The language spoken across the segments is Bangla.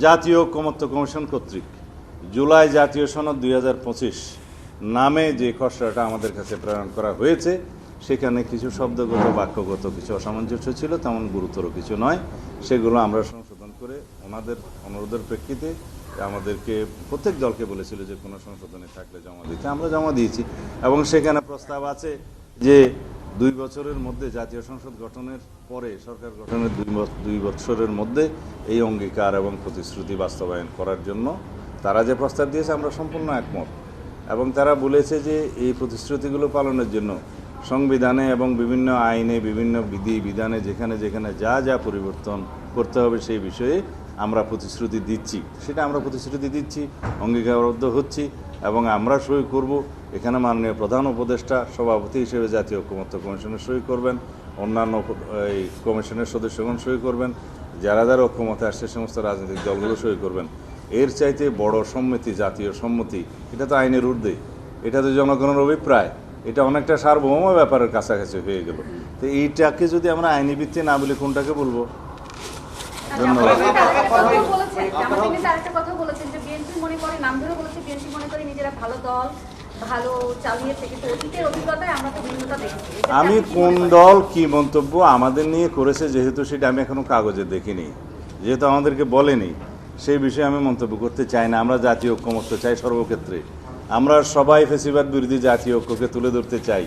জাতীয় ঐকমত্য কমিশন কর্তৃক জুলাই জাতীয় সনদ 2025 নামে যে খসড়াটা আমাদের কাছে প্রেরণ করা হয়েছে, সেখানে কিছু শব্দগত বাক্যগত কিছু অসামঞ্জস্য ছিল, তেমন গুরুতর কিছু নয়। সেগুলো আমরা সংশোধন করে ওনাদের অনুরোধের প্রেক্ষিতে আমাদেরকে প্রত্যেক দলকে বলেছিল যে কোনো সংশোধনে থাকলে জমা দিতে, আমরা জমা দিয়েছি। এবং সেখানে প্রস্তাব আছে যে 2 বছরের মধ্যে জাতীয় সংসদ গঠনের পরে, সরকার গঠনের 2 বছরের মধ্যে এই অঙ্গীকার এবং প্রতিশ্রুতি বাস্তবায়ন করার জন্য তারা যে প্রস্তাব দিয়েছে আমরা সম্পূর্ণ একমত। এবং তারা বলেছে যে এই প্রতিশ্রুতিগুলো পালনের জন্য সংবিধানে এবং বিভিন্ন আইনে, বিভিন্ন বিধি বিধানে যেখানে যেখানে যা যা পরিবর্তন করতে হবে সেই বিষয়ে আমরা প্রতিশ্রুতি দিচ্ছি। সেটা আমরা প্রতিশ্রুতি দিচ্ছি, অঙ্গীকারবদ্ধ হচ্ছি এবং আমরা সই করব। এখানে মাননীয় প্রধান উপদেষ্টা সভাপতি হিসেবে জাতীয় ঐকমত্য কমিশনের সই করবেন, অন্যান্য এই কমিশনের সদস্যগণ সই করবেন, যারা যারা ঐকমত্যে আসছে সমস্ত রাজনৈতিক দলগুলো সই করবেন। এর চাইতে বড় সম্মতি, জাতীয় সম্মতি, এটা তো আইনের ঊর্ধ্বে, এটা তো জনগণের অভিপ্রায়, এটা অনেকটা সার্বভৌম ব্যাপারের কাছাকাছি হয়ে গেল। তো এইটাকে যদি আমরা আইনি ভিত্তি না বলে কোনটাকে বলবো? ধন্যবাদ। আমি কোন দল কি মন্তব্য আমাদের নিয়ে করেছে, যেহেতু সেটা আমি এখনো কাগজে দেখিনি, যেহেতু আমাদেরকে বলেনি, সেই বিষয়ে আমি মন্তব্য করতে চাই না। আমরা জাতীয় ঐকমত্য চাই সর্বক্ষেত্রে। আমরা সবাই ফ্যাসিবাদ বিরোধী জাতীয় ঐক্যকে তুলে ধরতে চাই,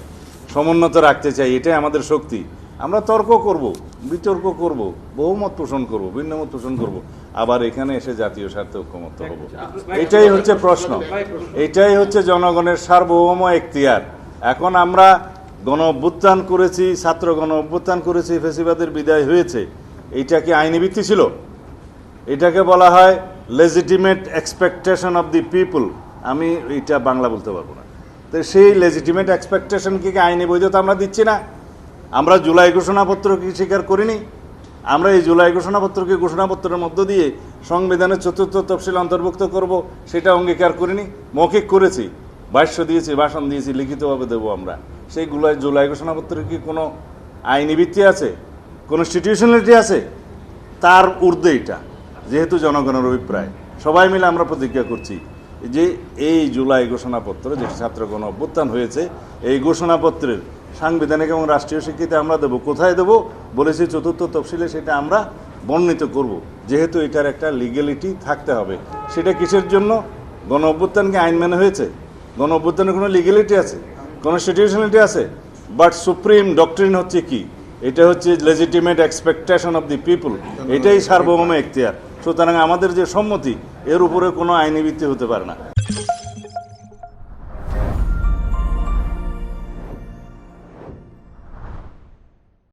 সমুন্নত রাখতে চাই, এটাই আমাদের শক্তি। আমরা তর্ক করব, বিতর্ক করব, বহুমত পোষণ করব, ভিন্নমত পোষণ করব, আবার এখানে এসে জাতীয় স্বার্থে ঐক্যমত্য হব। এটাই হচ্ছে প্রশ্ন, এটাই হচ্ছে জনগণের সার্বভৌম এখতিয়ার। এখন আমরা গণ অভ্যুত্থান করেছি, ছাত্র গণ অভ্যুত্থান করেছি, ফ্যাসিবাদের বিদায় হয়েছে, এইটা কি আইনি ভিত্তি ছিল? এটাকে বলা হয় legitimate expectation of the people. আমি এইটা বাংলা বলতে পারবো না। তো সেই লেজিটিমেট এক্সপেকটেশনকে আইনি বৈধতা আমরা দিচ্ছি না। আমরা জুলাই ঘোষণাপত্রকে স্বীকার করিনি। আমরা এই জুলাই ঘোষণাপত্রকে ঘোষণাপত্রের মধ্য দিয়ে সংবিধানের 4র্থ তফসিল অন্তর্ভুক্ত করব, সেটা অঙ্গীকার করিনি। মৌখিক করেছি, ভাষ্য দিয়েছি, ভাষণ দিয়েছি, লিখিতভাবে দেবো আমরা। সেই জুলাই ঘোষণাপত্রের কি কোনো আইনি ভিত্তি আছে, কনস্টিটিউশনালিটি আছে? তার ঊর্ধ্বে এটা, যেহেতু জনগণের অভিপ্রায়, সবাই মিলে আমরা প্রতিজ্ঞা করছি যে এই জুলাই ঘোষণাপত্র, যে ছাত্র গণ অভ্যুত্থান হয়েছে, এই ঘোষণাপত্রের সাংবিধানিক এবং রাষ্ট্রীয় স্বীকৃতি আমরা দেবো। কোথায় দেবো বলেছি? 4র্থ তফসিলে সেটা আমরা বর্ণিত করব, যেহেতু এটার একটা লিগ্যালিটি থাকতে হবে। সেটা কিসের জন্য? গণ অভ্যুত্থানকে আইন মেনে হয়েছে, গণ অভ্যুত্থানের কোনো লিগ্যালিটি আছে, কনস্টিটিউশনালিটি আছে, বাট সুপ্রিম ডক্ট্রিন হচ্ছে কি? এটা হচ্ছে legitimate expectation of the people, এটাই সার্বভৌম এখতিয়ার। সুতরাং আমাদের যে সম্মতি, এর উপরে কোনো আইনি ভিত্তি হতে পারে না।